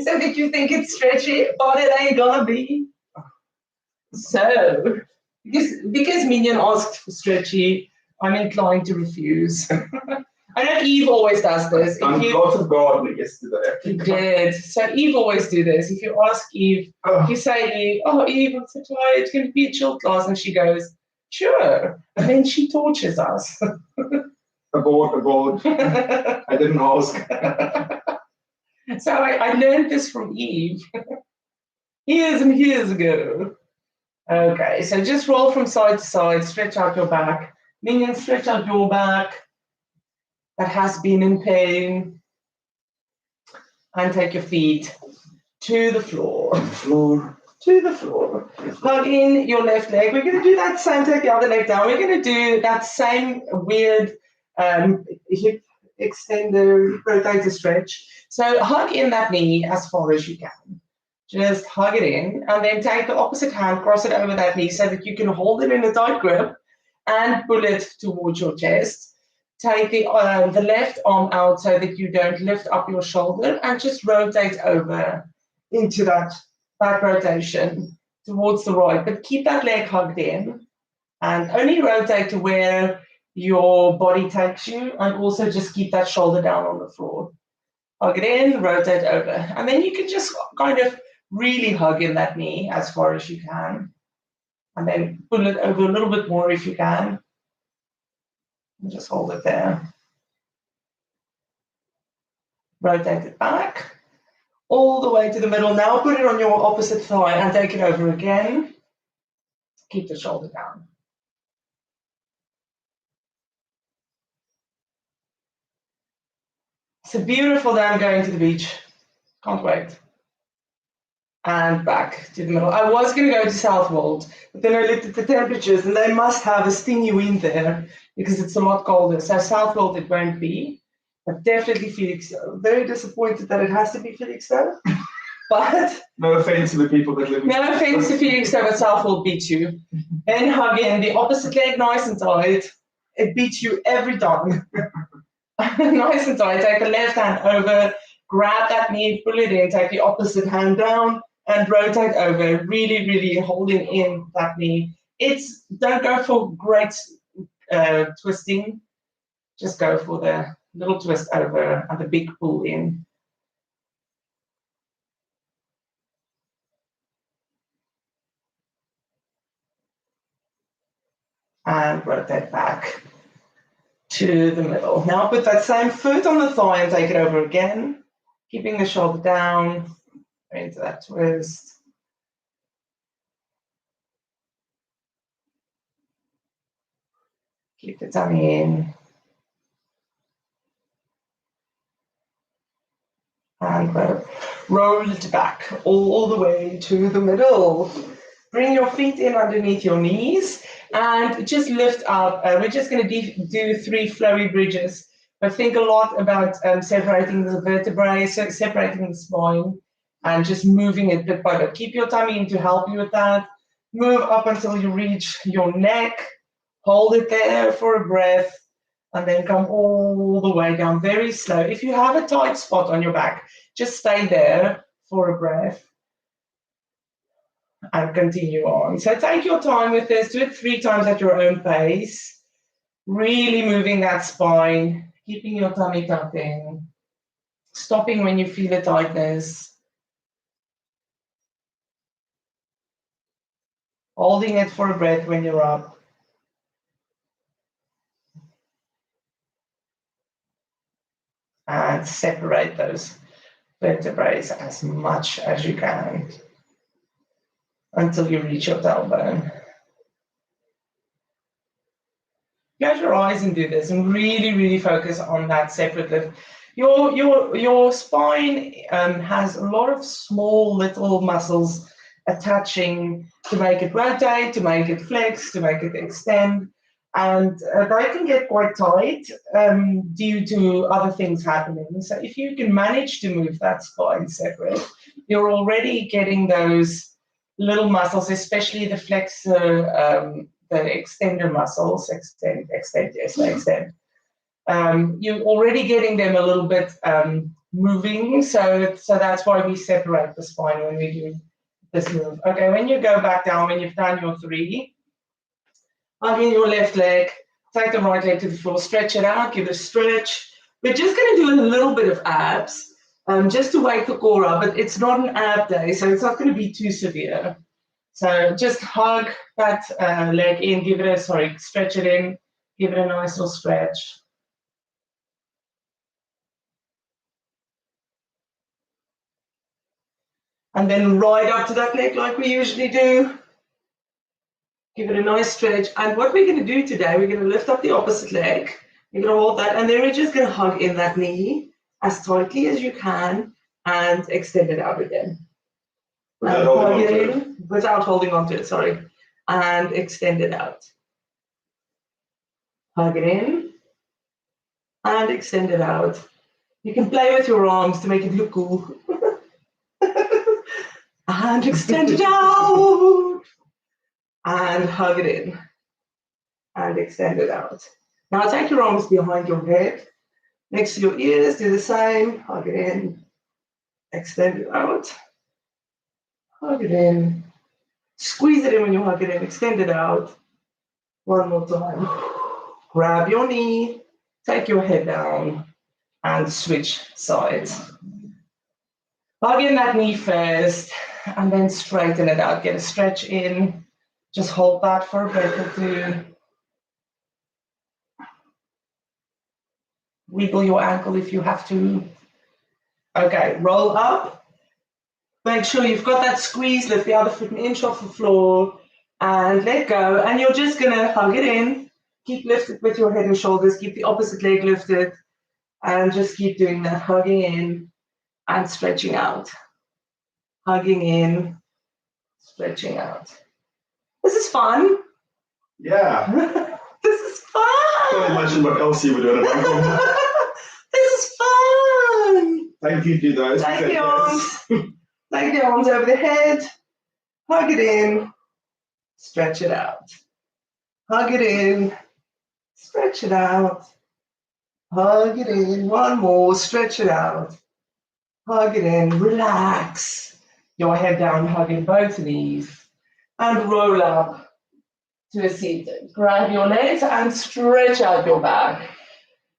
so that you think it's stretchy, but it ain't gonna be. So, because Minion asked for stretchy, I'm inclined to refuse. I know Eve always does this. I've done lots of gardening yesterday. You did. So Eve always do this. If you ask Eve, you say to Eve, oh, Eve, I'm so tired, can it be a chill class? And she goes, sure. And then she tortures us. Abort. I didn't ask. So I learned this from Eve years and years ago. Okay, so just roll from side to side, stretch out your back. Minion, stretch out your back that has been in pain. And take your feet to the floor. To the floor. Plug in your left leg. We're going to do that same, take the other leg down. We're going to do that same weird hip extender, rotator stretch. So hug in that knee as far as you can. Just hug it in and then take the opposite hand, cross it over that knee so that you can hold it in a tight grip and pull it towards your chest. Take the left arm out so that you don't lift up your shoulder and just rotate over into that back rotation towards the right. But keep that leg hugged in and only rotate to where your body takes you and also just keep that shoulder down on the floor. Hug it in, rotate over. And then you can just kind of really hug in that knee as far as you can. And then pull it over a little bit more if you can. And just hold it there. Rotate it back all the way to the middle. Now put it on your opposite thigh and take it over again. Keep the shoulder down. It's a beautiful day. I'm going to the beach. Can't wait. And back to the middle. I was going to go to Southwold, but then I looked at the temperatures and they must have a stingy wind there because it's a lot colder. So Southwold it won't be, but definitely Felixstowe. Very disappointed that it has to be Felixstowe. But no offense to the people that live in no offense to Felixstowe, but Southwold beats you. Then hug in the opposite leg nice and tight. It beats you every time. Nice and tight. Take the left hand over, grab that knee, pull it in, take the opposite hand down, and rotate over, really, really holding in that knee. Don't go for great twisting. Just go for the little twist over and the big pull in. And rotate back to the middle. Now put that same foot on the thigh and take it over again, keeping the shoulder down into that twist. Keep the tummy in. And roll it back all the way to the middle. Bring your feet in underneath your knees and just lift up. We're just going to do 3 flowy bridges. But think a lot about separating the vertebrae, so separating the spine, and just moving it bit by bit. Keep your tummy in to help you with that. Move up until you reach your neck. Hold it there for a breath. And then come all the way down very slow. If you have a tight spot on your back, just stay there for a breath. And continue on. So take your time with this. Do it 3 times at your own pace. Really moving that spine, keeping your tummy tucked in, stopping when you feel the tightness, holding it for a breath when you're up. And separate those vertebrae as much as you can until you reach your tailbone. Close your eyes and do this, and really, really focus on that separate lift. Your spine has a lot of small little muscles attaching to make it rotate, to make it flex, to make it extend, and they can get quite tight due to other things happening. So if you can manage to move that spine separate, you're already getting those little muscles, especially the flexor, the extender muscles, extend. You're already getting them a little bit moving. So that's why we separate the spine when we do this move. Okay, when you go back down, when you've done your 3, hugging your left leg, take the right leg to the floor, stretch it out, give it a stretch. We're just going to do a little bit of abs just to wake the core up, but it's not an ab day, so it's not going to be too severe. So just hug that leg in, stretch it in, give it a nice little stretch. And then right up to that leg like we usually do. Give it a nice stretch. And what we're going to do today, we're going to lift up the opposite leg. You're going to hold that, and then we're just going to hug in that knee as tightly as you can and extend it out again. Without holding on to it, sorry. And extend it out. Hug it in and extend it out. You can play with your arms to make it look cool. And extend it out. And hug it in. And extend it out. Now take your arms behind your head. Next to your ears, do the same. Hug it in. Extend it out. Hug it in. Squeeze it in when you hug it in. Extend it out. One more time. Grab your knee. Take your head down. And switch sides. Hug in that knee first. And then straighten it out. Get a stretch in. Just hold that for a breath or 2. Wiggle your ankle if you have to. Okay, roll up. Make sure you've got that squeeze, lift the other foot an inch off the floor, and let go. And you're just gonna hug it in. Keep lifted with your head and shoulders. Keep the opposite leg lifted. And just keep doing that, hugging in and stretching out. Hugging in, stretching out. This is fun. Yeah. This is fun. I can't imagine what else you were doing at home. This is fun. Thank you to those. Take the arms. Take the arms over the head. Hug it in. Stretch it out. Hug it in. Stretch it out. Hug it in. One more. Stretch it out. Hug it in. Relax. Your head down, hugging both knees. And roll up to a seat. Grab your legs and stretch out your back.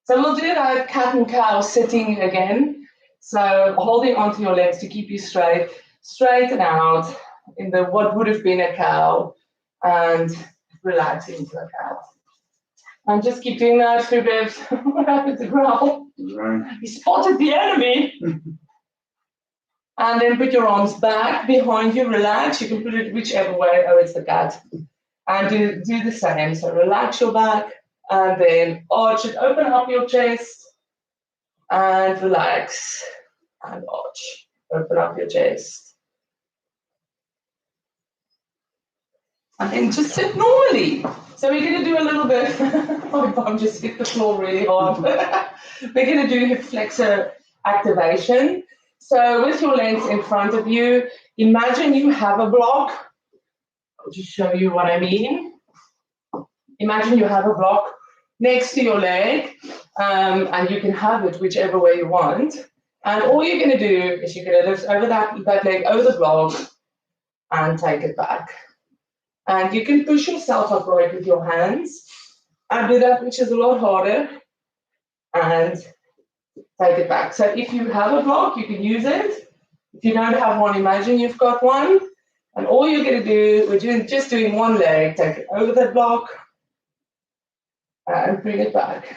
So we'll do that cat and cow sitting again. So holding onto your legs to keep you straight. Straighten out in the what would have been a cow and relax into a cow. And just keep doing that through breaths. What happened to growl? Right. He spotted the enemy. And then put your arms back behind you, relax. You can put it whichever way. Oh, it's the cat. And do the same. So relax your back and then arch it. Open up your chest and relax and arch. Open up your chest. And then just sit normally. So we're going to do a little bit. My bum just hit the floor really hard. We're going to do hip flexor activation. So with your legs in front of you, imagine you have a block. I'll just show you what I mean. Imagine you have a block next to your leg, and you can have it whichever way you want. And all you're going to do is you're going to lift over that leg over the block and take it back. And you can push yourself upright with your hands and do that, which is a lot harder, and take it back. So if you have a block, you can use it. If you don't have one, imagine you've got one. And all you're going to do, just doing one leg, take it over that block and bring it back.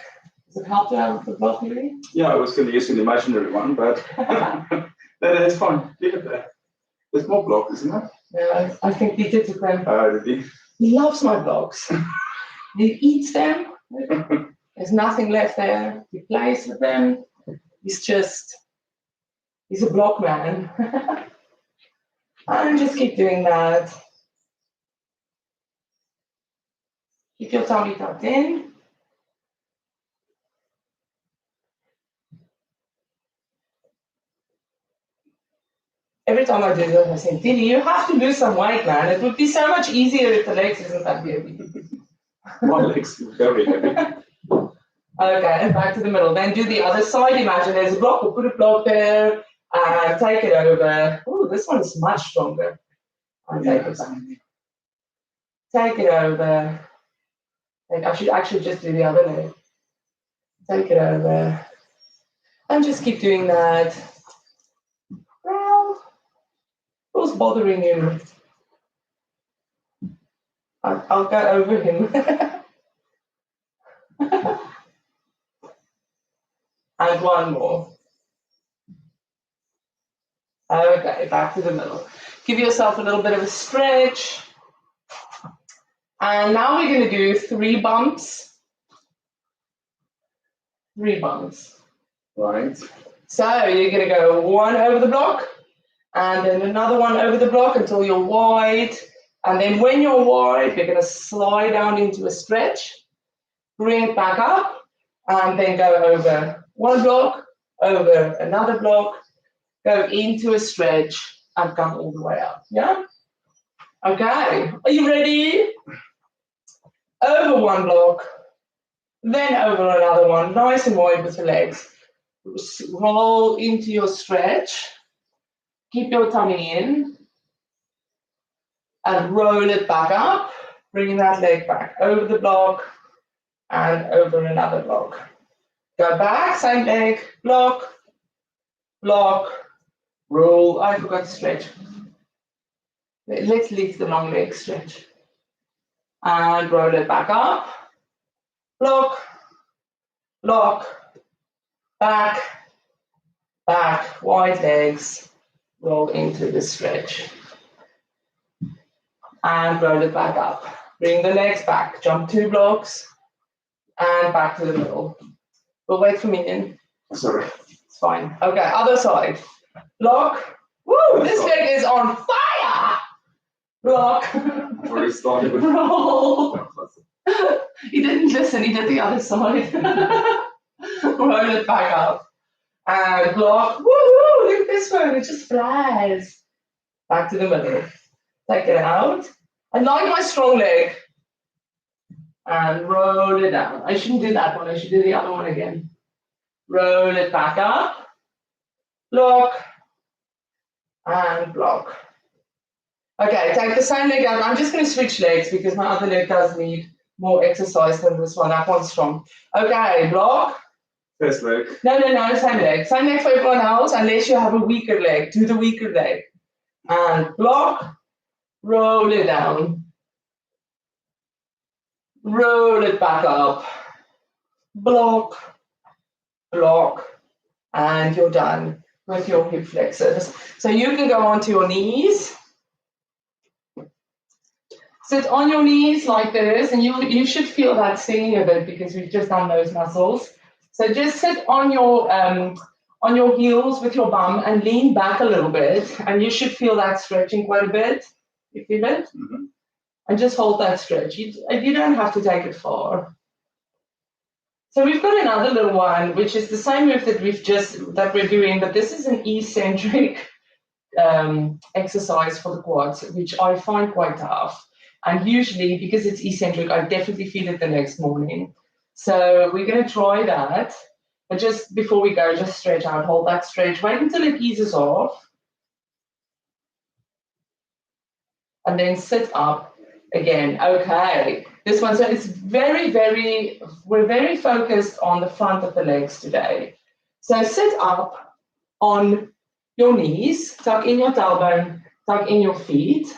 Does it help to have the block, really? Yeah, I was going to use an imaginary one, but it's fine. Leave it there. There's more blocks, isn't there? Yeah, I think he did it then. Did He loves my blocks. He eats them. There's nothing left there. He plays with them. He's a block man. And just keep doing that. Keep your tummy tucked in. Every time I do this, I say, Dini, you have to lose some weight, man. It would be so much easier if the legs isn't that heavy. My legs are very heavy. Okay, and back to the middle. Then do the other side. Imagine there's a block. We'll put a block there and take it over. Oh, this one is much stronger. And take it back. Take it over. And I should actually just do the other leg. Take it over. And just keep doing that. Well, who's bothering you? I'll go over him. And one more. Okay, back to the middle. Give yourself a little bit of a stretch. And now we're going to do 3 bumps. 3 bumps. Right. So you're going to go one over the block, and then another one over the block until you're wide. And then when you're wide, you're going to slide down into a stretch, bring it back up, and then go over one block, over another block, go into a stretch, and come all the way up. Yeah? Okay. Are you ready? Over one block, then over another one, nice and wide with the legs. Roll into your stretch. Keep your tummy in. And roll it back up. Bring that leg back over the block and over another block. Go back, same leg, block, block, roll. I forgot to stretch. Let's leave the long leg stretch. And roll it back up. Block, block, back, back, wide legs, roll into the stretch. And roll it back up. Bring the legs back, jump 2 blocks, and back to the middle. We'll wait for me in. Sorry. It's fine. Okay, other side. Block. Woo, this leg is on fire! Block. Already started with Roll. He didn't listen, he did the other side. Roll it back up. And block. Woo, look at this one, it just flies. Back to the middle. Take it out. I like my strong leg. And roll it down. I shouldn't do that one, I should do the other one again. Roll it back up. Block. And block. Okay, take the same leg out. I'm just going to switch legs because my other leg does need more exercise than this one. That one's strong. Okay, block. first leg. No, same leg. Same leg for everyone else unless you have a weaker leg. Do the weaker leg. And block. Roll it down. Roll it back up. Block. Block. And you're done with your hip flexors. So you can go onto your knees. Sit on your knees like this, and you should feel that stinging a bit because we've just done those muscles. So just sit on your heels with your bum and lean back a little bit, and you should feel that stretching quite a bit. You feel it? Mm-hmm. And just hold that stretch. You don't have to take it far. So we've got another little one, which is the same move that we're doing, but this is an eccentric exercise for the quads, which I find quite tough. And usually, because it's eccentric, I definitely feel it the next morning. So we're going to try that. But just before we go, just stretch out, hold that stretch, wait until it eases off. And then sit up again. Okay. This one, so it's we're very focused on the front of the legs today. So sit up on your knees, tuck in your tailbone, tuck in your feet.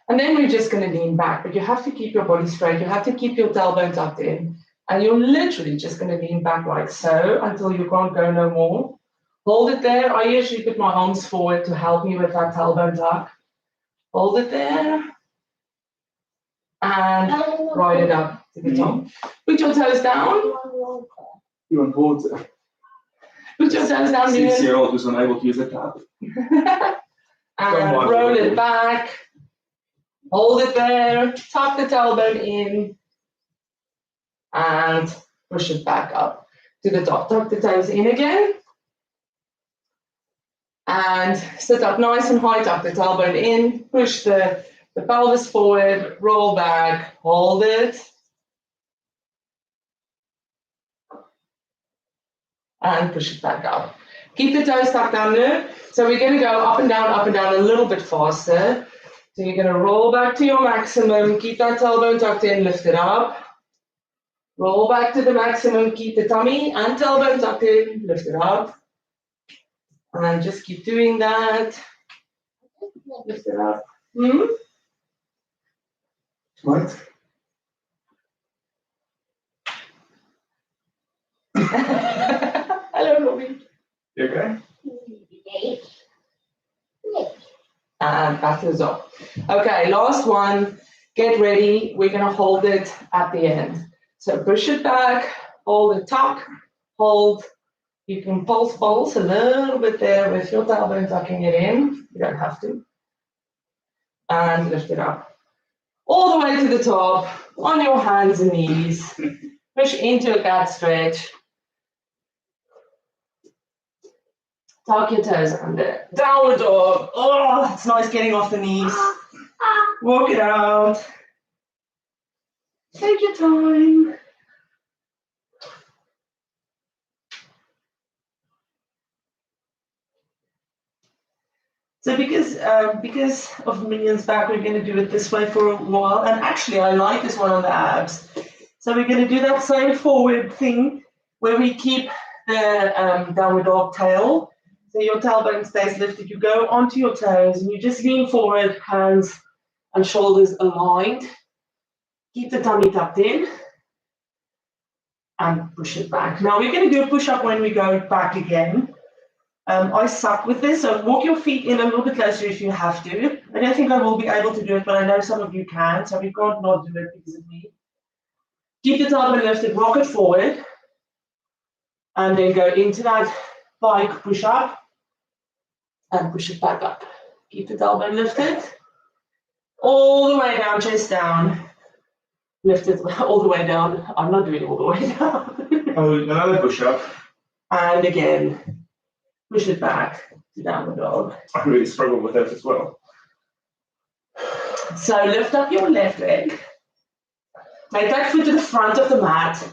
And then we're just going to lean back, but you have to keep your body straight. You have to keep your tailbone tucked in. And you're literally just going to lean back like so until you can't go no more. Hold it there. I usually put my arms forward to help me with that tailbone tuck. Hold it there. And ride it up to the top. Put your toes down. You want water? Put your toes down. 6-year-old who's unable to use a tap. And roll it back. Hold it there. Tuck the tailbone in. And push it back up to the top. Tuck the toes in again. And sit up nice and high. Tuck the tailbone in. Push the pelvis forward. Roll back. Hold it. and push it back up. Keep the toes tucked under. So we're going to go up and down a little bit faster. So you're going to roll back to your maximum, keep that tailbone tucked in, lift it up. Roll back to the maximum, keep the tummy and tailbone tucked in, lift it up. And just keep doing that. Lift it up. What? Hello, Robbie. You okay? And back to the top. Okay, last one. Get ready. We're going to hold it at the end. So push it back, hold it, tuck, hold. You can pulse a little bit there with your tailbone tucking it in. You don't have to. And lift it up. All the way to the top, on your hands and knees. Push into a cat stretch. Tuck your toes under. Downward dog. Oh, it's nice getting off the knees. Walk it out. Take your time. So because of Minions back, we're going to do it this way for a while. And actually, I like this one on the abs. So we're going to do that same forward thing where we keep the downward dog tail. So your tailbone stays lifted. You go onto your toes and you just lean forward, hands and shoulders aligned. Keep the tummy tucked in and push it back. Now we're going to do a push-up when we go back again. I suck with this, so walk your feet in a little bit closer if you have to. I don't think I will be able to do it, but I know some of you can, so we can't not do it because of me. Keep the tailbone lifted, rock it forward, and then go into that bike push-up and push it back up. Keep the tailbone lifted, all the way down, chest down. Lift it all the way down. I'm not doing it all the way down. Oh, another push-up. And again. Push it back to downward dog. I really struggle with that as well. So lift up your left leg. Take that foot to the front of the mat.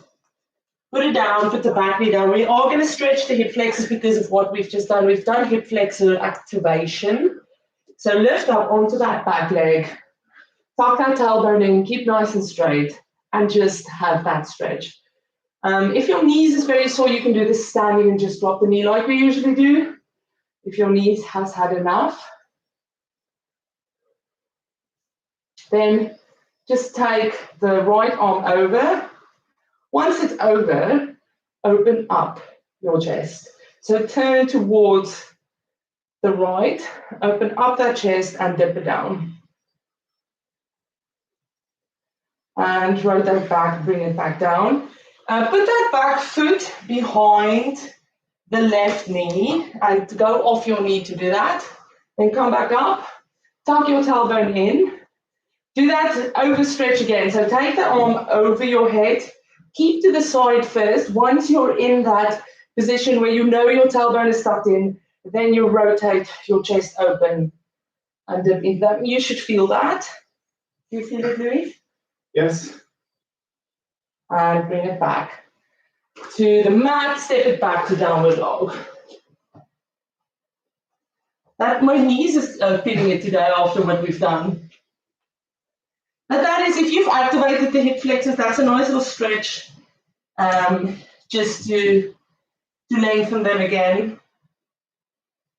Put it down, put the back knee down. We are going to stretch the hip flexors because of what we've just done. We've done hip flexor activation. So lift up onto that back leg. Tuck that tailbone in, keep nice and straight, and just have that stretch. If your knees is very sore, you can do this standing and just drop the knee like we usually do. If your knees has had enough, then just take the right arm over. Once it's over, open up your chest. So turn towards the right, open up that chest and dip it down. And rotate back, bring it back down. Put that back foot behind the left knee and go off your knee to do that. Then come back up, tuck your tailbone in. Do that overstretch again. So take the arm over your head. Keep to the side first. Once you're in that position where you know your tailbone is tucked in, then you rotate your chest open. And you should feel that. Do you feel it, Louis? Yes. And bring it back to the mat, step it back to downward dog. My knees is feeling it today after what we've done. But that is, if you've activated the hip flexors, that's a nice little stretch just to lengthen them again.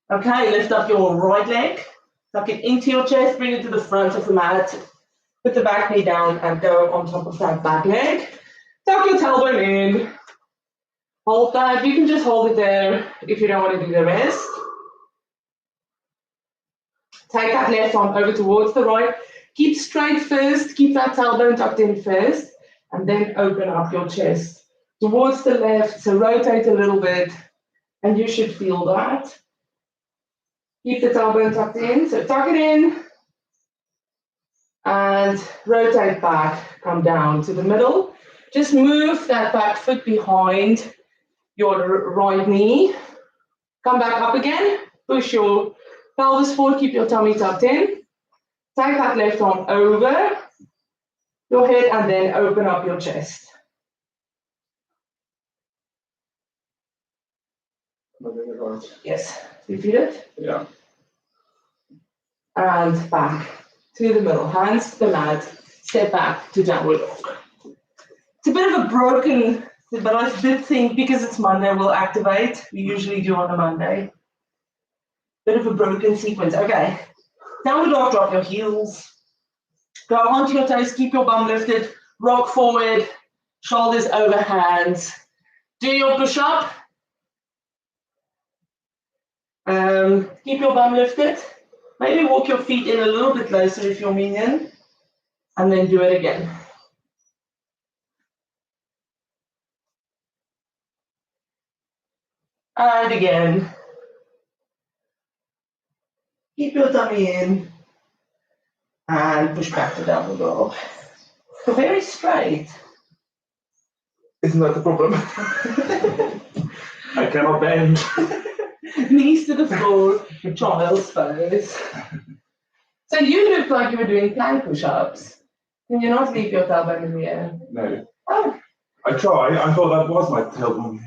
Okay, lift up your right leg, tuck it into your chest, bring it to the front of the mat, put the back knee down and go on top of that back leg. Tuck your tailbone in, hold that. You can just hold it there if you don't want to do the rest. Take that left arm over towards the right. Keep straight first, keep that tailbone tucked in first, and then open up your chest towards the left. So rotate a little bit, and you should feel that. Keep the tailbone tucked in, so tuck it in, and rotate back, come down to the middle. Just move that back foot behind your right knee. Come back up again. Push your pelvis forward. Keep your tummy tucked in. Take that left arm over your head and then open up your chest. Yes. Repeat it. Yeah. And back to the middle. Hands to the mat. Step back to downward dog. It's a bit of a broken, but I did think because it's Monday, we'll activate. We usually do on a Monday. Bit of a broken sequence. Okay. Downward dog, drop your heels. Go onto your toes, keep your bum lifted. Rock forward, shoulders over hands. Do your push-up. Keep your bum lifted. Maybe walk your feet in a little bit closer if you're minion. And then do it again. And again. Keep your tummy in. And push back to downward dog. So very straight. Isn't that the problem? I cannot bend. Knees to the floor, child's pose. So you looked like you were doing plank push-ups. Can you not leave your tailbone in the air? No. Oh. I tried. I thought that was my tailbone.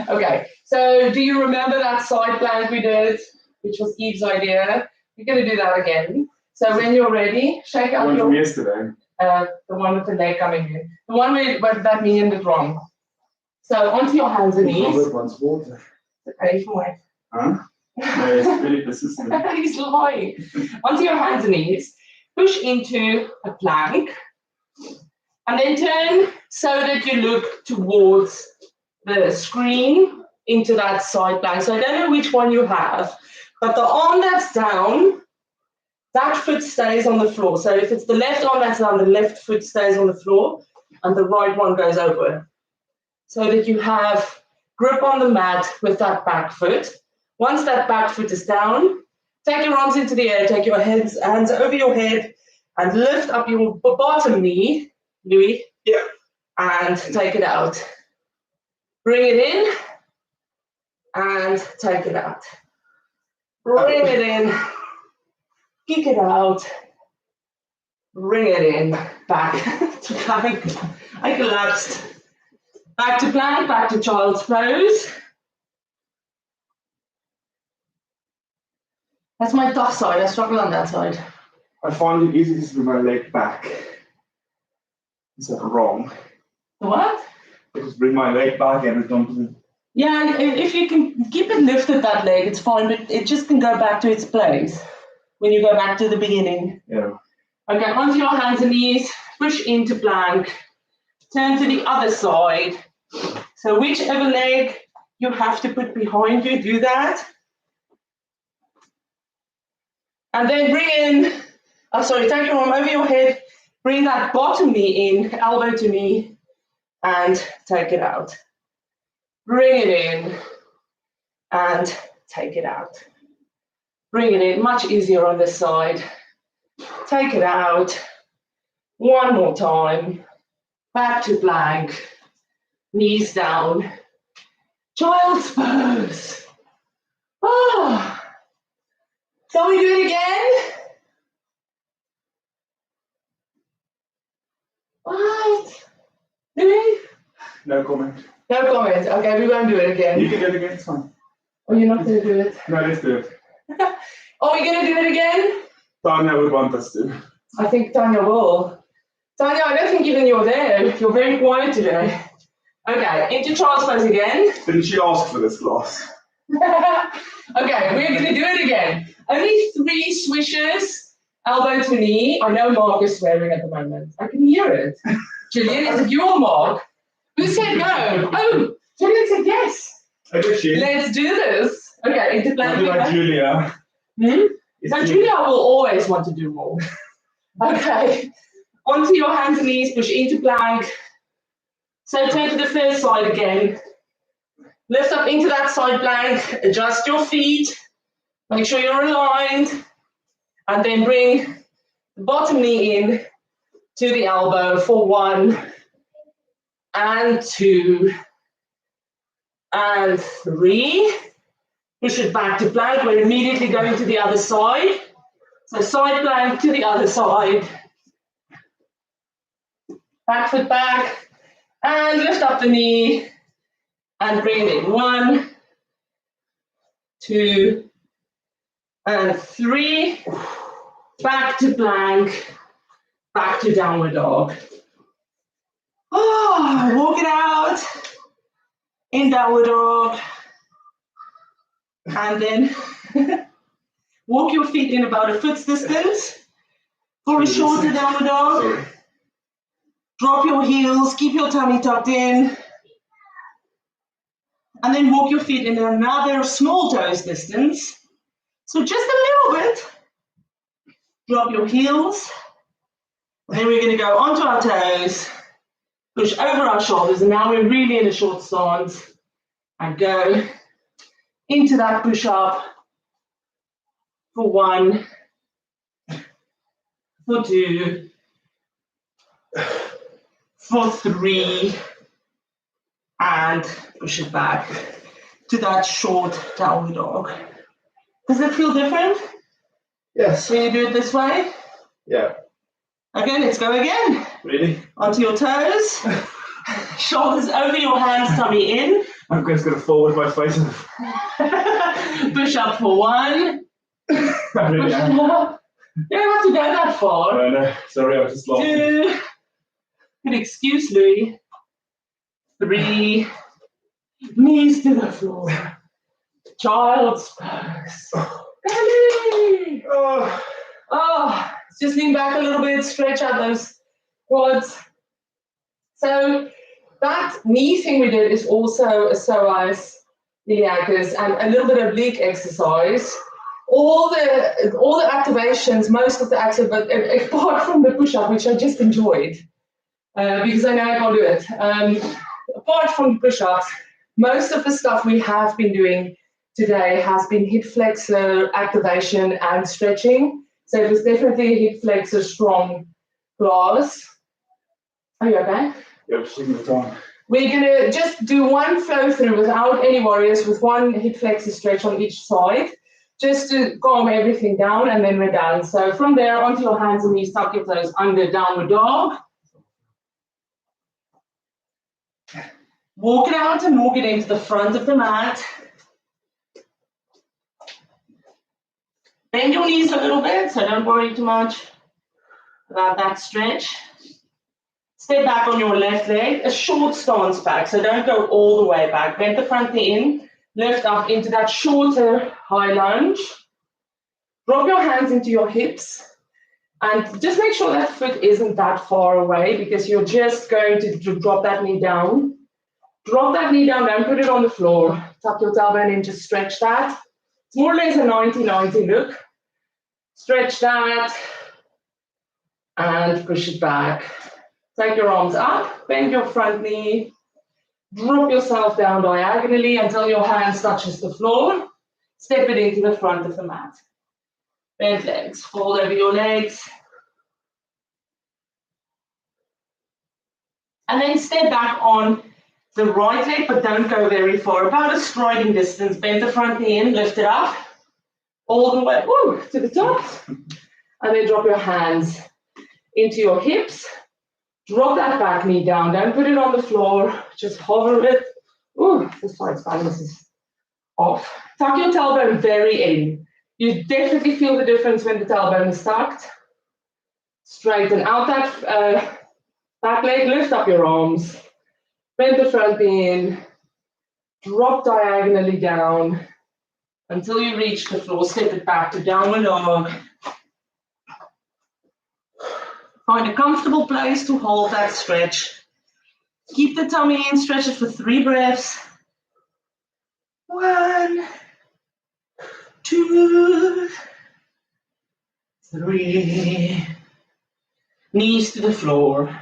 Okay, so do you remember that side plank we did, which was Eve's idea? We're going to do that again. So when you're ready, shake out One your... from yesterday. The one with the leg coming in. The one where that minion did wrong. So onto your hands and knees. Robert wants water. Okay, fine. Huh? No, it's really persistent. He's lying. Onto your hands and knees. Push into a plank. And then turn so that you look towards the screen into that side plank. So I don't know which one you have, but the arm that's down, that foot stays on the floor. So if it's the left arm that's down, the left foot stays on the floor and the right one goes over. So that you have grip on the mat with that back foot. Once that back foot is down, take your arms into the air, take your hands over your head and lift up your bottom knee, Louis. Yeah. And take it out. Bring it in and take it out. Bring it in, kick it out, bring it in, back to plank. I collapsed. Back to plank, back to child's pose. That's my tough side. I struggle on that side. I find it easy to bring my leg back. Is that wrong? What? I just bring my leg back and it's on. Yeah, if you can keep it lifted, that leg, it's fine, but it just can go back to its place when you go back to the beginning. Yeah. Okay, onto your hands and knees, push into plank, turn to the other side. So whichever leg you have to put behind you, do that. And then bring in, take your arm over your head, bring that bottom knee in, elbow to knee, and take it out. Bring it in and take it out. Bring it in, much easier on this side. Take it out. One more time. Back to plank. Knees down. Child's pose. Oh. Shall we do it again? What? Really? No comment. No comment. Okay, we won't do it again. You can do it again, it's fine. Oh, you're not going to do it? No, let's do it. Are we going to do it again? Tanya would want us to. I think Tanya will. Tanya, I don't think even you're there. You're very quiet today. Okay, into child's pose again. Didn't she ask for this class? Okay, we're going to do it again. Only 3 swishes, elbow to knee. I know Mark is swearing at the moment. I can hear it. Gillian, is it you or Mark? Who said no? Oh, Gillian said yes. I guess she. Let's do this. Okay, into plank. Like Julia. So Julia will always want to do more. Okay, onto your hands and knees, push into plank. So turn to the first side again. Lift up into that side plank, adjust your feet, make sure you're aligned, and then bring the bottom knee in to the elbow for 1 and 2 and 3. Push it back to plank. We're immediately going to the other side. So side plank to the other side. Back foot back. And lift up the knee. And bring it in. 1 2, and 3. Back to plank, back to downward dog. Oh, walk it out in downward dog. And then walk your feet in about a foot's distance for a shorter downward dog. Sorry. Drop your heels, keep your tummy tucked in. And then walk your feet in another small toes distance. So just a little bit. Drop your heels. And then we're going to go onto our toes, push over our shoulders, and now we're really in a short stance. And go into that push-up for 1, for 2, for 3, and push it back to that short downward dog. Does it feel different? Yes. When you do it this way? Yeah. Okay, let's go again. Really? Onto your toes, shoulders over your hands, tummy in. I'm just going to fall with my face. Push up for 1. I really am. You don't have to go that far. Oh, no, sorry, I just lost. 2. Good excuse, Louis. 3. Knees to the floor. Child's pose. Belly. Oh, just lean back a little bit, stretch out those quads. So that knee thing we did is also a psoas iliacus and a little bit of oblique exercise. All the activations, most of the active, but apart from the push-up, which I just enjoyed, because I know I can't do it. Apart from the push-ups, most of the stuff we have been doing today has been hip flexor activation and stretching. So it was definitely a hip flexor strong class. Are you okay? Yeah, just taking the time. We're going to just do one flow through without any worries, with one hip flexor stretch on each side, just to calm everything down, and then we're done. So from there, onto your hands and knees, tuck your toes under downward dog. Walk it out and walk it into the front of the mat. Bend your knees a little bit, so don't worry too much about that stretch. Step back on your left leg, a short stance back, so don't go all the way back. Bend the front knee in, lift up into that shorter high lunge. Drop your hands into your hips, and just make sure that foot isn't that far away, because you're just going to drop that knee down. Drop that knee down, don't put it on the floor. Tuck your tailbone in, just stretch that. It's more or less a 90-90 look. Stretch that and push it back. Take your arms up, bend your front knee, drop yourself down diagonally until your hands touches the floor. Step it into the front of the mat. Bend legs, fold over your legs. And then step back on the right leg, but don't go very far, about a striding distance. Bend the front knee in, lift it up, all the way to the top. And then drop your hands into your hips. Drop that back knee down. Don't put it on the floor. Just hover it. This side's balance is off. Tuck your tailbone very in. You definitely feel the difference when the tailbone is tucked. Straighten out that back leg. Lift up your arms. Bend the front knee in. Drop diagonally down until you reach the floor. Step it back to downward dog. Find a comfortable place to hold that stretch. Keep the tummy in, stretch it for 3 breaths. 1, 2, 3. Knees to the floor.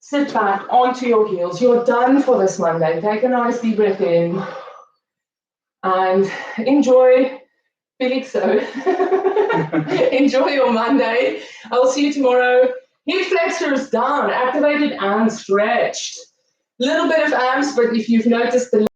Sit back onto your heels. You're done for this Monday. Take a nice deep breath in and enjoy feeling so. Enjoy your Monday. I'll see you tomorrow. Hip flexors down, activated and stretched. Little bit of abs, but if you've noticed the